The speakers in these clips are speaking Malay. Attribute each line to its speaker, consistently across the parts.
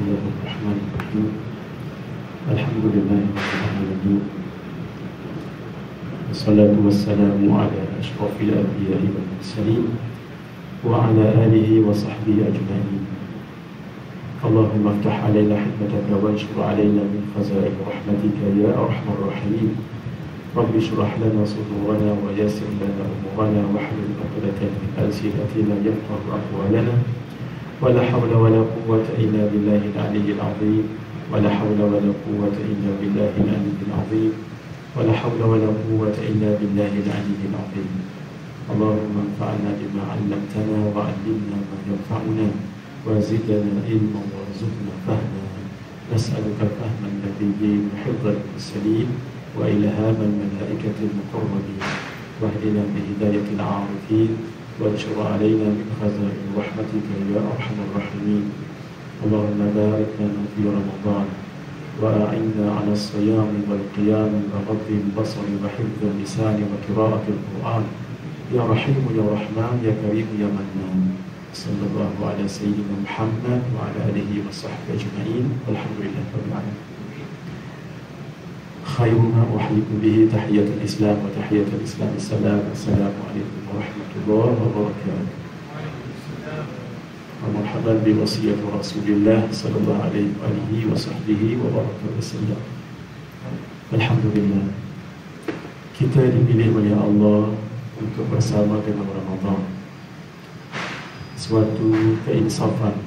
Speaker 1: Bismillahirrahmanirrahim. Alhamdulillahirrahmanirrahim. Wassalatu wassalamu ala ashrafil anbiya'i wal mursalin wa ala alihi wa sahbihi ajma'in. Allahumma aftah alaina hikmataka wa anshur alaina min khazain rahmatika ya arhamar rahimin. Rabbi shrah lana sudurana wa yassir lana umurana wa hlul 'uqdatan min alsinatina yafqahu aqwalana. ولا حول ولا قوة إلا بالله العلي العظيم ولا حول ولا قوة إلا بالله العلي العظيم ولا حول ولا قوة إلا بالله العلي العظيم. اللهم انفعنا بما علمتنا وعلمنا ما ينفعنا وزدنا علما وارزقنا فهما. نسألك فهم النبيين وحفظ المرسلين وإلهام الملائكة المقربين واهدنا بهداية العارفين وانشر علينا من خزائن رحمتك يا أرحم الراحمين. اللهم بارك لنا في رمضان وأعنا على الصيام والقيام وغض البصر وحفظ اللسان وقراءة القرآن يا رحيم يا رحمن يا كريم يا منان. صلى الله على سيدنا محمد وعلى آله وصحبه أجمعين والحمد لله رب العالمين. خير ما أحييكم به تحية الإسلام وتحية الإسلام السلام. السلام عليكم ورحمة الله وبركاته. ومرحبا بوصية رسول الله صلى الله عليه وآله وصحبه وبركاته وسلم. Alhamdulillah, kita dipilih oleh Allah untuk bersama dengan Ramadan. Suatu keinsafan,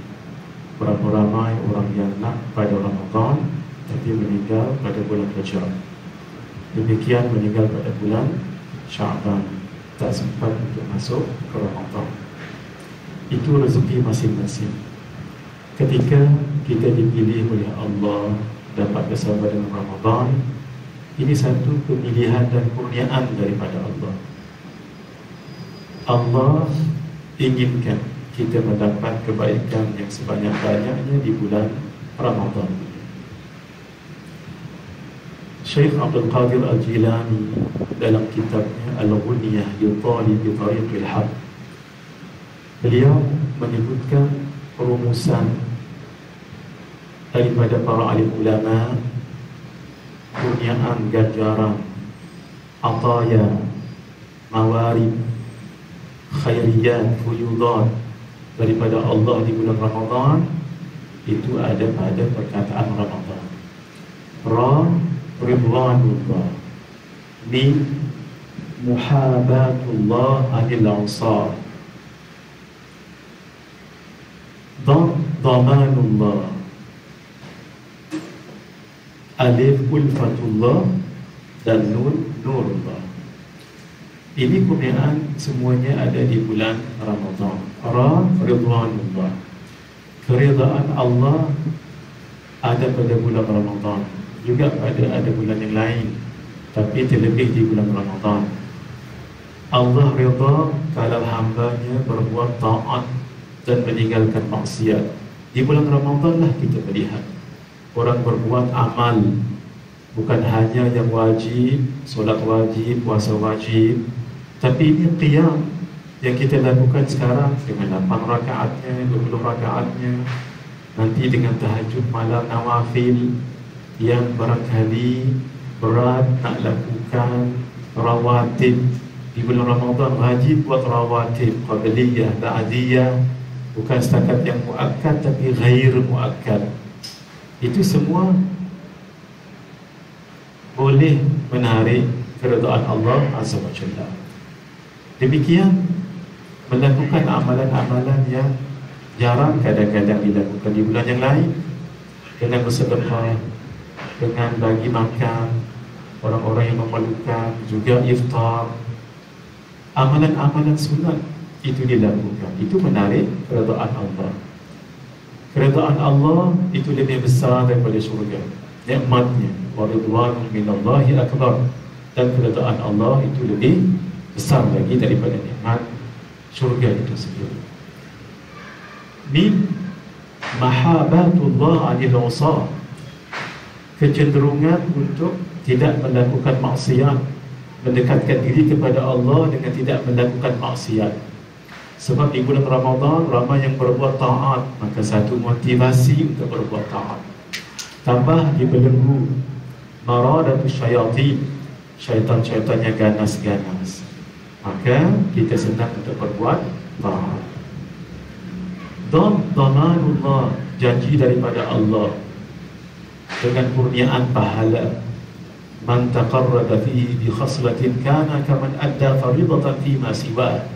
Speaker 1: berapa ramai orang yang nak pada Ramadan tapi meninggal pada bulan Rajab. Demikian meninggal pada bulan Sya'ban, tak sempat untuk masuk ke Ramadan. Itu rezeki masing-masing. Ketika kita dipilih oleh Allah dapat bersama dengan Ramadan, ini satu pemilihan dan kurniaan daripada Allah. Allah inginkan kita mendapat kebaikan yang sebanyak-banyaknya di bulan Ramadan. Syekh Abdul Qadir Al-Jilani dalam kitabnya Al-Ghunyah li Talibi Tariqil Haq, beliau menyebutkan perumusan daripada para alim ulama, kurniaan, ganjaran, ataya, mawarib, khairiyat, fuyudat daripada Allah di bulan Ramadan. Itu ada pada perkataan Ramadan. Ridwanullah min muhabatullah anil ansar, damanullah, alif ulfatullah, dan nurullah. Ini kurniaan semuanya ada di bulan Ramadan. Ridwanullah, keridaan Allah ada pada bulan Ramadan, juga ada bulan yang lain, tapi terlebih di bulan Ramadan. Allah redha kalau hambanya berbuat taat dan meninggalkan maksiat. Di bulan Ramadan lah kita melihat orang berbuat amal, bukan hanya yang wajib, solat wajib, puasa wajib, tapi ini qiyam yang kita lakukan sekarang dengan 8 rakaatnya, 20 rakaatnya, nanti dengan tahajud malam nawafil yang barangkali berat nak lakukan rawatib di bulan Ramadan. Wajib buat rawatib qabliyah, ba'diyah, bukan setakat yang muakkad tapi ghair muakkad. Itu semua boleh menarik keridaan Allah Azza wa Jalla. Demikian melakukan amalan-amalan yang jarang kadang-kadang dilakukan di bulan yang lain, dengan bersedekah, dengan bagi makan orang-orang yang memerlukan, juga iftar, amalan-amalan sunat itu dilakukan. Itu menarik keridaan Allah. Keridaan Allah itu lebih besar daripada syurga, nikmatnya. Wa ridwanun minallahi akbar, dan keridaan Allah itu lebih besar lagi daripada nikmat syurga itu sendiri. Min mahabatullah anil usah, kecenderungan untuk tidak melakukan maksiat, mendekatkan diri kepada Allah dengan tidak melakukan maksiat. Sebab di bulan Ramadan ramai yang berbuat taat, maka satu motivasi untuk berbuat taat. Tambah dibelenggu maradatus syayatin, syaitan-syaitan yang ganas-ganas, maka kita senang untuk berbuat taat. Dhamanullah, janji daripada Allah dengan kurniaan pahala. Man taqarraba fihi bi khaslatin kana kaman adda fariidatan fi ma siwa,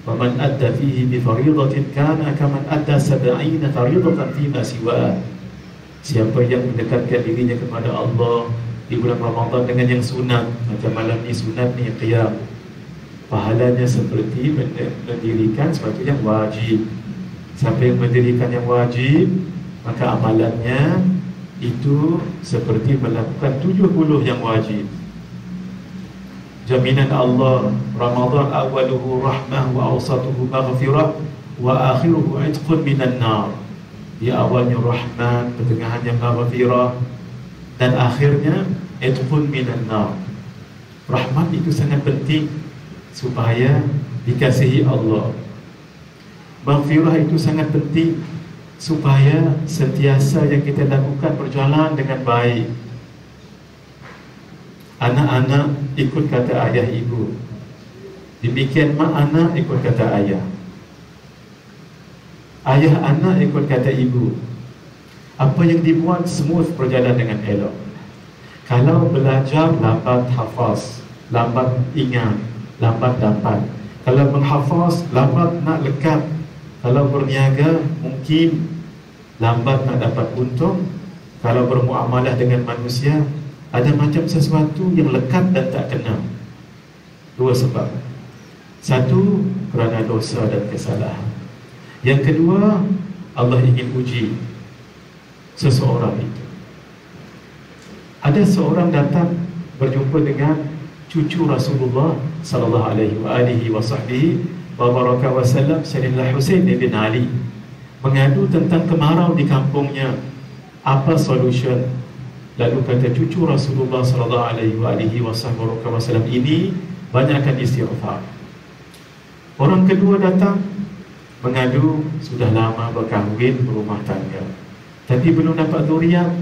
Speaker 1: wa man adda fihi bi fariidatin kana kaman adda 70 fariidatan fi ma siwa. Siapa yang mendekatkan dirinya kepada Allah di bulan Ramadan dengan yang sunat, macam malam ni sunat ni qiyam, pahalanya seperti mendirikan sesuatu yang wajib. Siapa yang mendirikan yang wajib, maka amalannya itu seperti melakukan 70 yang wajib. Jaminan Allah, Ramadan awaluhu rahmah wa awsatuhu maghfirah wa akhiruhu itqun minan nar. Di awalnya rahmat, pertengahannya maghfirah, dan akhirnya itqun minan nar. Rahmat itu sangat penting supaya dikasihi Allah. Maghfirah itu sangat penting supaya sentiasa yang kita lakukan berjalan dengan baik. Anak-anak ikut kata ayah ibu, demikian mak anak ikut kata ayah, ayah anak ikut kata ibu. Apa yang dibuat semua berjalan dengan elok. Kalau belajar lambat hafaz, lambat ingat, lambat dapat. Kalau menghafaz lambat nak lekat. Kalau berniaga mungkin lambat nak dapat untung. Kalau bermuamalah dengan manusia ada macam sesuatu yang lekat dan tak kena. Dua sebab. Satu, kerana dosa dan kesalahan. Yang kedua, Allah ingin uji seseorang itu. Ada seorang datang berjumpa dengan cucu Rasulullah sallallahu alaihi wasallam, Sayyidina Husain bin Ali, mengadu tentang kemarau di kampungnya. Apa solution? Lalu kata cucu Rasulullah sallallahu alaihi wasallam ini banyakkan istighfar. Orang kedua datang mengadu sudah lama berkahwin, berumah tangga, tapi belum dapat zuriat.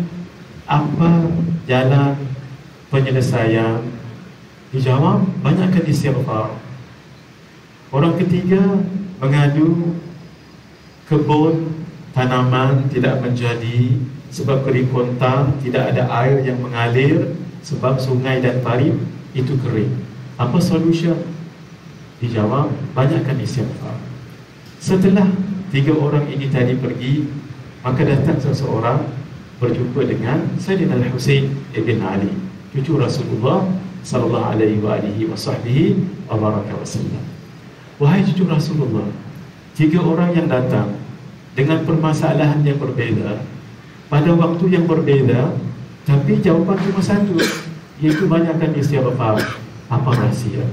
Speaker 1: Apa jalan penyelesaian? Dijawab, banyakkan istighfar. Orang ketiga mengadu kebun, tanaman tidak menjadi sebab kering kontang, tidak ada air yang mengalir sebab sungai dan parit itu kering. Apa solution? Dijawab, banyakkan istighfar. Setelah tiga orang ini tadi pergi, maka datang seseorang berjumpa dengan Sayyidina Al-Husain ibn Ali, cucu Rasulullah sallallahu alaihi wasallam. Wahai cucu Rasulullah, tiga orang yang datang dengan permasalahan yang berbeza pada waktu yang berbeza, tapi jawapan cuma satu, iaitu banyakkan istighfar. Apa rahsia?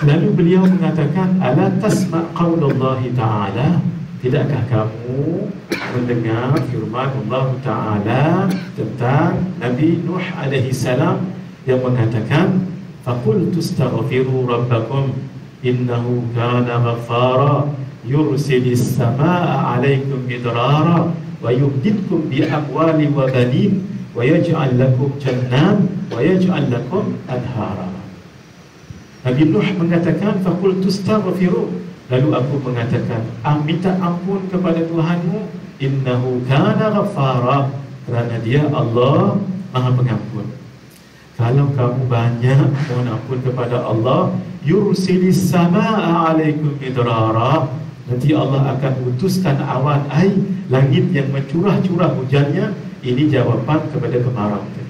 Speaker 1: Lalu beliau mengatakan, ala tasma' qaulallahi ta'ala, tidakkah kamu mendengar firman Allah Ta'ala tentang Nabi Nuh alaihi salam yang mengatakan, faqultu astaghfiru rabbakum innahu kana ghaffara yursilis samaa'a 'alaikum midrara wa yumdidkum bi amwali wa banin wa yaj'al lakum jannan wa yaj'al lakum anhara. Nabi Nuh mengatakan, faqultu astaghfiru, lalu aku mengatakan, minta ampun kepada Tuhanmu, innahu kana ghaffara, kerana dia Allah Maha Pengampun. Kalau kamu banyak mohon ampun kepada Allah, yursilis samaa'a 'alaikum midrara, nanti Allah akan utuskan awan air, langit yang mencurah-curah hujannya. Ini jawapan kepada kemarau tadi.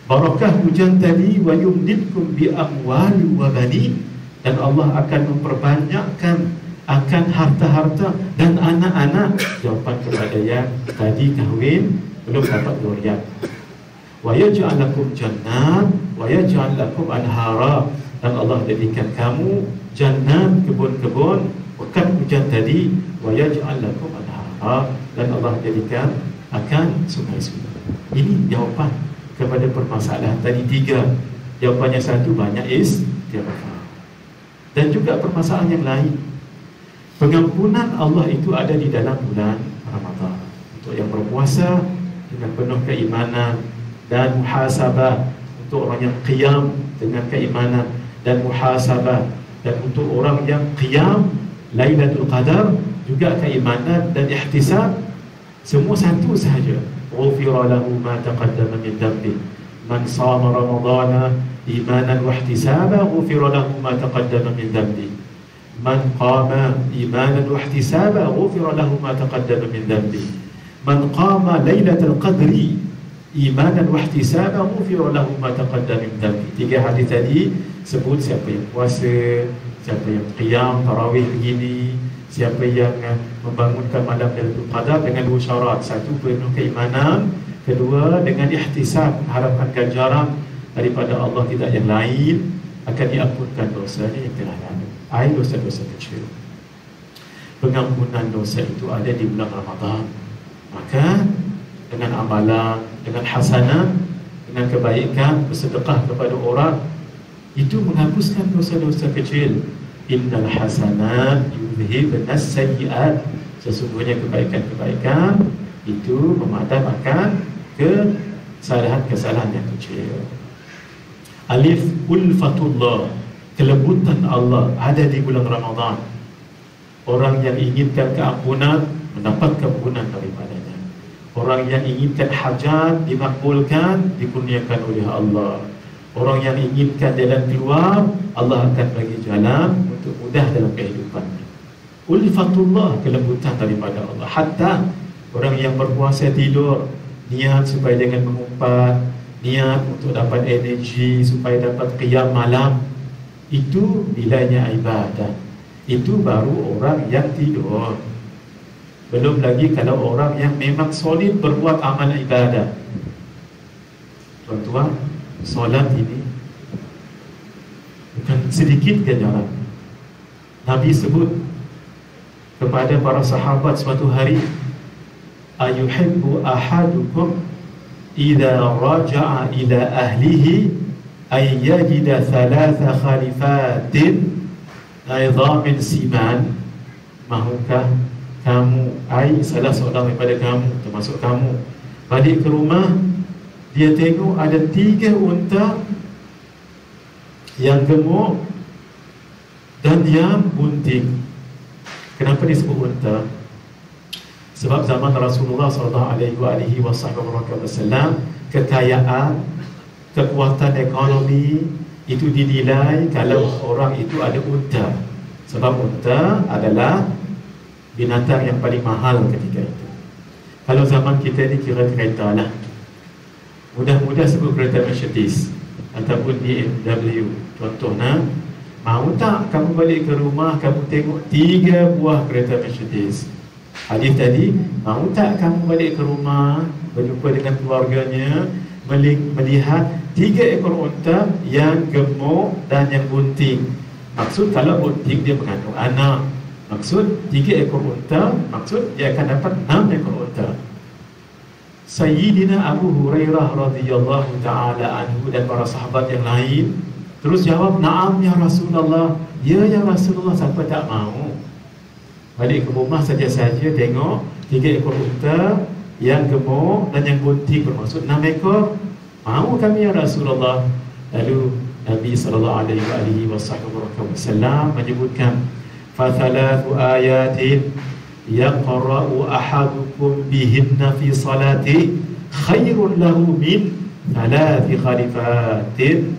Speaker 1: Barakah hujan tadi, wa yumdidkum bi amwali wa banin, dan Allah akan memperbanyakkan akan harta-harta dan anak-anak. Jawapan kepada yang tadi kahwin belum dapat zuriat. Wa yaj'al lakum jannat wa yaj'al lakum anhara, dan Allah jadikan kamu jannat, kebun-kebun bekas hujan tadi, wa yaj'al lakum anhara, dan Allah jadikan akan sungai-sungai. Ini jawapan kepada permasalahan tadi tiga. Jawapannya satu, banyak istighfar. Dan juga permasalahan yang lain. Pengampunan Allah itu ada di dalam bulan Ramadan. Untuk yang berpuasa dengan penuh keimanan dan muhasabah, untuk orang yang qiyam dengan keimanan dan muhasabah, dan untuk orang yang qiyam Lailatul Qadar juga keimanan dan ihtisab, semua satu sahaja. Ghufira lahu ma taqaddama min dhanbi. Man shama ramadhana imanan wa ihtisaban ghufira lahu ma taqaddama min dhanbi. Man qama imanan wa ihtisaban ghufira lahu ma taqaddama min dhanbi. Man qama Lailatul Qadri imanan wa ihtisaban ghufira lahu ma taqaddama min dhanbi. Tiga hadis tadi sebut siapa yang puasa, siapa yang qiyam tarawih begini, siapa yang membangunkan malam Lailatul Qadar dengan dua syarat. Satu, penuh keimanan. Kedua, dengan ihtisab, harapan ganjaran daripada Allah, tidak yang lain, akan diampunkan dosanya yang telah lalu. Ai dosa-dosa kecil. Pengampunan dosa itu ada di bulan Ramadan. Maka dengan amalan, dengan hasanah, dengan kebaikan, bersedekah kepada orang, itu menghapuskan dosa-dosa kecil. Innal hasanat yudhhibnas sayyi'at. Sesungguhnya kebaikan-kebaikan itu memadamkan kesalahan-kesalahan yang kecil. Alif, ulfatullah, kelembutan Allah ada di bulan Ramadan. Orang yang inginkan keampunan mendapat keampunan daripadanya. Orang yang inginkan hajat dimakbulkan, dikurniakan oleh Allah. Orang yang inginkan jalan keluar, Allah akan bagi jalan untuk mudah dalam kehidupannya. Ulfatullah, kelembutan daripada Allah. Hatta orang yang berpuasa tidur, niat supaya jangan mengumpat, niat untuk dapat energi supaya dapat qiyam malam, itu nilainya ibadah. Itu baru orang yang tidur. Belum lagi kalau orang yang memang solid berbuat amal ibadah. Tuan-tuan, solat ini bukan sedikit ganjaran. Nabi sebut kepada para sahabat suatu hari, ayuhibbu ahadukum idza raja'a ila ahlihi ay yajida thalatha khalifatin idhamin siman. Mahukah kamu, salah seorang daripada kamu, termasuk kamu, balik ke rumah, dia tengok ada 3 unta yang gemuk dan yang bunting. Kenapa disebut unta? Sebab zaman Rasulullah SAW, kekayaan, kekuatan ekonomi itu dinilai kalau orang itu ada unta. Sebab unta adalah binatang yang paling mahal ketika itu. Kalau zaman kita ni kira kereta lah. Mudah-mudah sebut kereta Mercedes ataupun BMW. Contohnya, mau tak kamu balik ke rumah, kamu tengok 3 buah kereta Mercedes. Hadis tadi, mau tak kamu balik ke rumah, berjumpa dengan keluarganya, melihat 3 ekor unta yang gemuk dan yang bunting. Maksud kalau bunting dia mengandung anak. Maksud 3 ekor unta, maksud dia akan dapat 6 ekor unta. Sayyidina Abu Hurairah radhiyallahu ta'ala anhu dan para sahabat yang lain terus jawab, na'am ya Rasulullah. Ya Rasulullah, siapa tak mau balik ke rumah saja-saja tengok 3 ekor unta yang gemuk dan yang bunting, bermaksud 6 ekor. Mau kami ya Rasulullah. Lalu Nabi SAW menyebutkan, fathalathu ayatin yaqra'u ahadukum bihinna fi salati khairun lahu min 3 khalifatin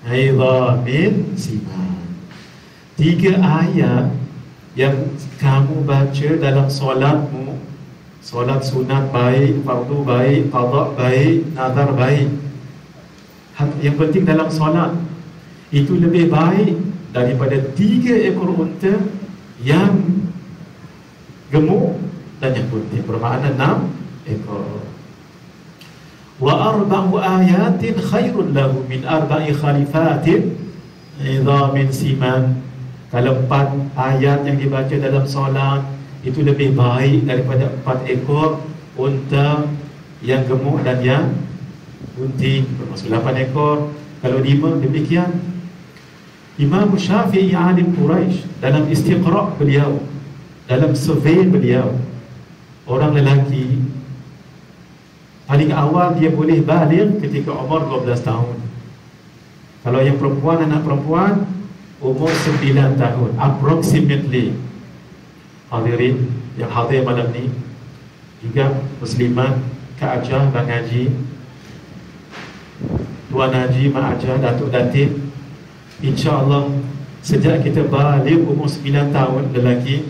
Speaker 1: idhamin siman. 3 ayat yang kamu baca dalam solatmu, solat sunat baik, fardu baik, qada baik, nazar baik, yang penting dalam solat itu lebih baik daripada 3 ekor unta yang gemuk dan yang putih, bermakna 6 ekor. Wa arba'u ayatin khairun lahu min 4 khalifatin idhamin siman. Kalau 4 ayat yang dibaca dalam solat itu lebih baik daripada 4 ekor unta yang gemuk dan yang bunting, bermaksud 8 ekor. Kalau 5 demikian. Imam Syafi'i alim Quraisy, dalam istiqra' beliau, dalam survei beliau, orang lelaki paling awal dia boleh baligh ketika umur 12 tahun. Kalau yang perempuan, anak perempuan, umur 9 tahun approximately. Hadirin yang hadir malam ni, juga muslimat, Kak Ajah, Bang Haji, Tuan Haji, Mak Ajah, Datuk Datin, insya-Allah sejak kita baligh umur 9 tahun lelaki,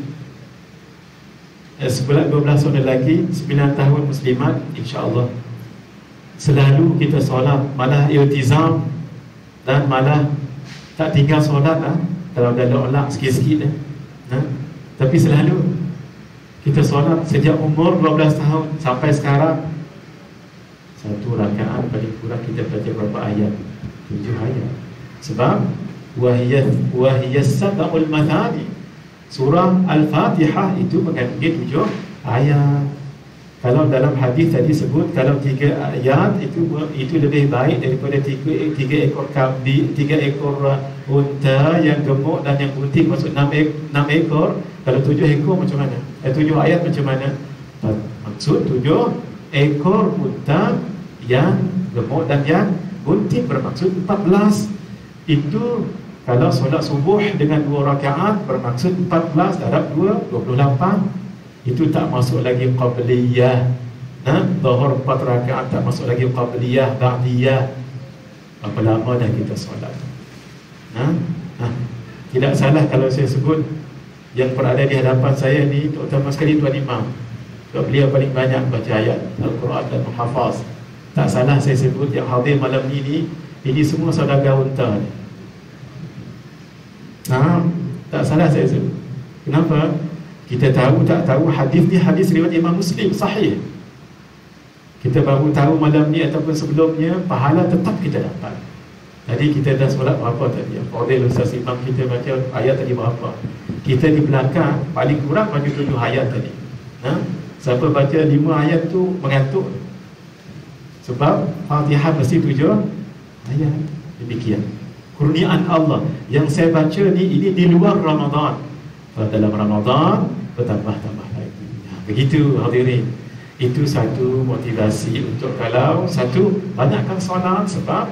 Speaker 1: 12 tahun lelaki, 9 tahun muslimat, insya-Allah selalu kita solat, malah iltizam dan malah tak tinggal solat lah. Kalau dah lolak sikit-sikit tapi selalu kita solat sejak umur 12 tahun sampai sekarang. Satu rakaat paling kurang kita baca berapa ayat? 7 ayat. Sebab wahiyas sab'ul mathani, surah Al-Fatihah itu mengandungi 7 ayat. Kalau dalam hadis tadi sebut, kalau 3 ayat itu lebih baik daripada 3 ekor kambing, 3 ekor unta yang gemuk dan yang putih, maksud 6 ekor. Kalau 7 ekor macam mana? 7 ayat macam mana? Maksud 7 ekor unta yang gemuk dan yang putih, bermaksud 14. Itu kalau solat subuh dengan 2 rakaat bermaksud 14 darab 2, 28. Itu tak masuk lagi qabliyah. Zuhur 4 rakaat tak masuk lagi qabliyah, ba'diyah. Berapa lama dah kita solat? Tidak salah kalau saya sebut yang berada di hadapan saya ni, terutama sekali Tuan Imam, beliau paling banyak baca ayat Al-Quran dan menghafaz. Tak salah saya sebut yang hadir malam ini semua saudagar unta ni. Tak salah saya sebut. Kenapa? Kita tahu tak tahu hadis ni hadis riwayat Imam Muslim sahih. Kita baru tahu malam ni ataupun sebelumnya, pahala tetap kita dapat. Tadi kita dah solat berapa tadi? Fadil Ustaz Imam kita baca ayat tadi berapa? Kita di belakang paling kurang baca 7 ayat tadi. Siapa baca 5 ayat tu mengantuk. Sebab Fatihah mesti 7 ayat. Demikian kurniaan Allah yang saya baca ni, ini di luar Ramadan. Kalau dalam Ramadan bertambah-tambah lagi. Begitu hadirin. Itu satu motivasi untuk kalau satu banyakkan solat, sebab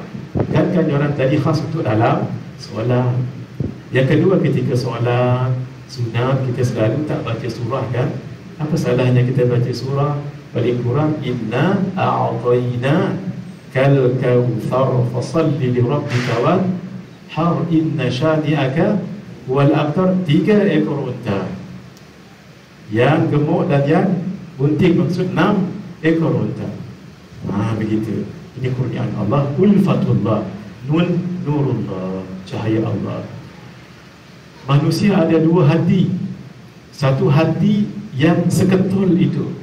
Speaker 1: kan orang tadi khas untuk dalam solat. Yang kedua, ketika solat sunat kita selalu tak baca surah kan? Apa salahnya kita baca surah? Paling kurang inna a'tayna kal kautsar fasalli li rabbika wanhar inna shani'aka wal abtar. 3 ekor unta yang gemuk dan yang bunting, maksud 6 ekor unta. Begitu. Ini kurniaan Allah, ulfatullah, nurullah, cahaya Allah. Manusia ada 2 hati. Satu hati yang seketul itu,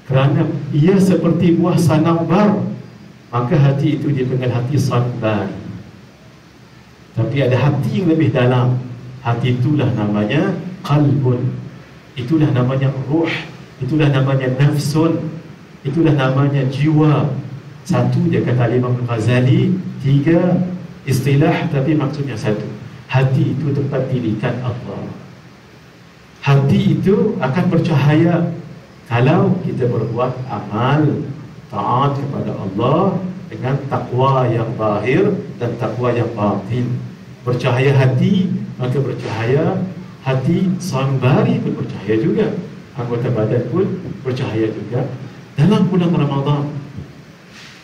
Speaker 1: kerana ia seperti buah sanaubar, maka hati itu dipanggil hati sanbar. Tapi ada hati yang lebih dalam. Hati itulah namanya qalbun, itulah namanya ruh, itulah namanya nafsun, itulah namanya jiwa. Satu dia kata Imam Ghazali, 3 istilah tapi maksudnya satu. Hati itu tempat dirikan Allah. Hati itu akan bercahaya kalau kita berbuat amal taat kepada Allah dengan takwa yang zahir dan takwa yang batin. Bercahaya hati, maka bercahaya hati sanbari pun bercahaya juga, anggota badan pun bercahaya juga. Dalam bulan Ramadan,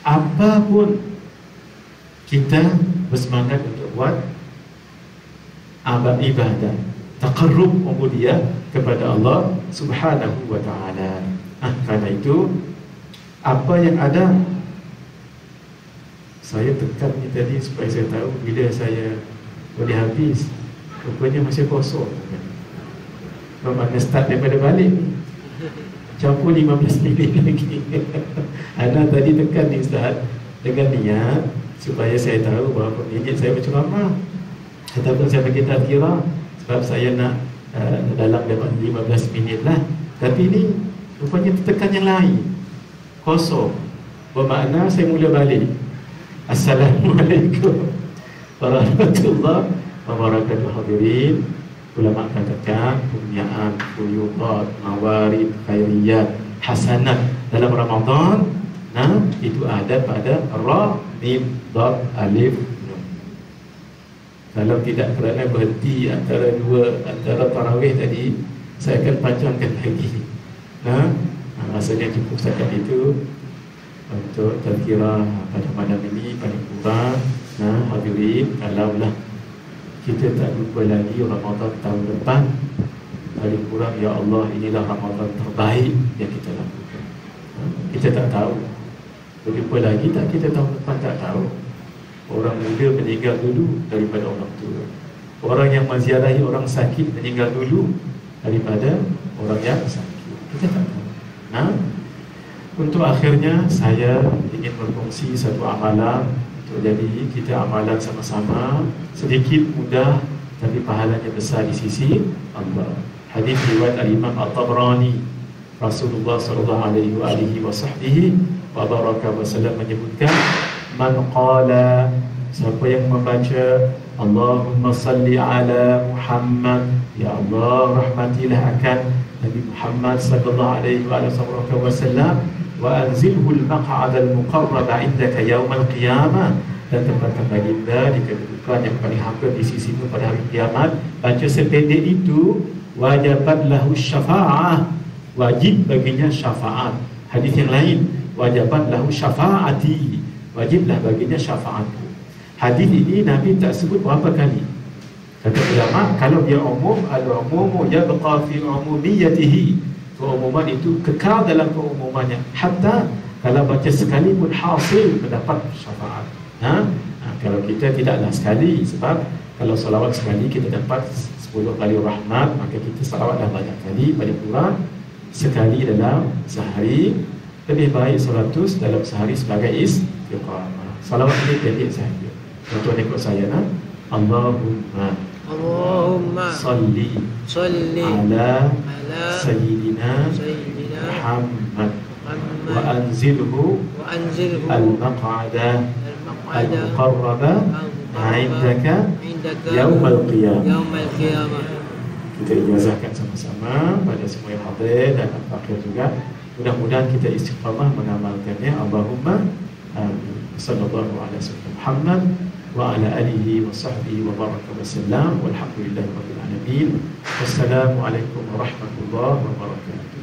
Speaker 1: apapun kita bersemangat untuk buat ibadah, taqarrub ubudiyah kepada Allah Subhanahu wa ta'ala. Karena itu, apa yang ada, saya tekan ni tadi supaya saya tahu bila saya boleh habis. Rupanya masih kosong. Bermakna start daripada balik ni, campur 15 minit lagi. Ana tadi tekan ni Ustaz dengan niat supaya saya tahu berapa minit saya berceramah, ataupun saya bagi tazkirah, sebab saya nak dalam 15 minit lah. Tapi ni rupanya tekan yang lain, kosong. Bermakna saya mula balik. Assalamualaikum. warahmatullahi wabarakatuh. Hadirin, ulama katakan punyaan, fuyudat, mawarid, khairiyat, hasanat dalam Ramadan, nah itu ada pada ra, mim, dad, alif, nun. Kalau tidak kerana berhenti antara tarawih tadi, saya akan panjangkan lagi. Nah, rasanya cukup setakat itu untuk tazkirah pada malam ini paling kurang. Nah, hadirin, kalaulah kita tak lupa lagi Ramadan tahun depan, paling kurang ya Allah, inilah Ramadan terbaik yang kita lakukan. Kita tak tahu berjumpa lagi tak, kita tahun depan tak tahu. Orang muda meninggal dulu daripada orang tua. Orang yang menziarahi orang sakit meninggal dulu daripada orang yang sakit. Kita tak tahu. Nah, untuk akhirnya saya ingin berkongsi satu amalan. Jadi kita amalan sama-sama, sedikit mudah tapi pahalanya besar di sisi Allah. Hadis riwayat Al-Imam At-Tabrani, Rasulullah sallallahu alaihi wa baraka wasallam menyebutkan, man qala, siapa yang membaca Allahumma salli ala Muhammad, ya Allah rahmatilah akan Nabi Muhammad sallallahu alaihi wasallam, wa anzilhu al-maq'ad al-muqarrab 'indaka yawm al-qiyamah, dan tempatkan baginda di kedudukan yang paling hampir di sisimu pada hari kiamat. Baca sependek itu, wajabat lahu syafa'ah, wajib baginya syafaat. Hadis yang lain, wajabat lahu syafa'ati, wajiblah baginya syafaatku. Hadis ini Nabi tak sebut berapa kali. Kata ulama, kalau dia umum, al-umumu yabqa fi umumiyatihi, keumuman itu kekal dalam keumumannya, hatta kalau baca sekali pun hasil mendapat syafaat. Kalau kita tidaklah sekali, sebab kalau salawat sekali kita dapat 10 kali rahmat, maka kita salawatlah banyak kali, paling kurang sekali dalam sehari. Lebih baik 100 dalam sehari sebagai istiqamah. Salawat ini pendek sahaja. Contoh ikut saya, Allahumma salli ala Sayyidina Muhammad wa anzilhu al-maq'ada al-muqarraba 'indaka yawmal qiyamah. Kita ijazahkan sama-sama pada semua yang hadir dan akhir juga. Mudah-mudahan kita istiqamah mengamalkannya. Allahumma amin. Sallallahu alaihi wasallam Muhammad wa ala alihi wa sahbihi wa baraka wa sallam, walhamdulillahi rabbil alamin. Wassalamualaikum warahmatullahi wabarakatuh.